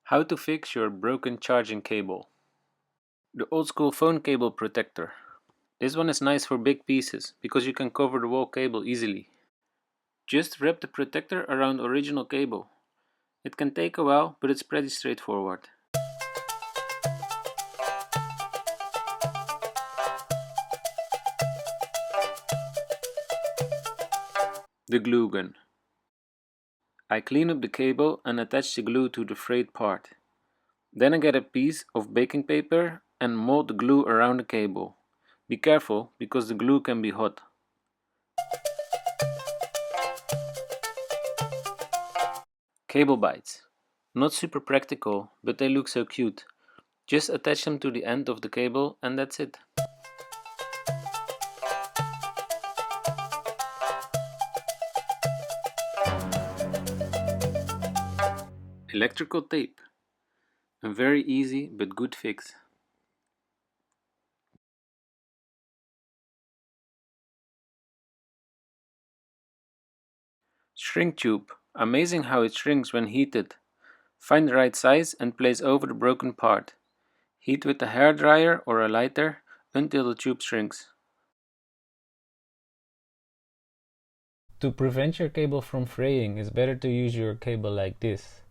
How to fix your broken charging cable. The old school phone cable protector. This one is nice for big pieces because you can cover the whole cable easily. Just wrap the protector around original cable. It can take a while, but it's pretty straightforward. The glue gun. I clean up the cable and attach the glue to the frayed part. Then I get a piece of baking paper and mold the glue around the cable. Be careful because the glue can be hot. Cable bites. Not super practical, but they look so cute. Just attach them to the end of the cable and that's it. Electrical tape. A very easy but good fix. Shrink tube. Amazing how it shrinks when heated. Find the right size and place over the broken part. Heat with a hairdryer or a lighter until the tube shrinks. To prevent your cable from fraying, it's better to use your cable like this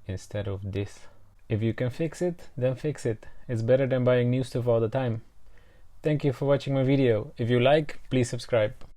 instead of this. If you can fix it, then fix it. It's better than buying new stuff all the time. Thank you for watching my video. If you like, please subscribe.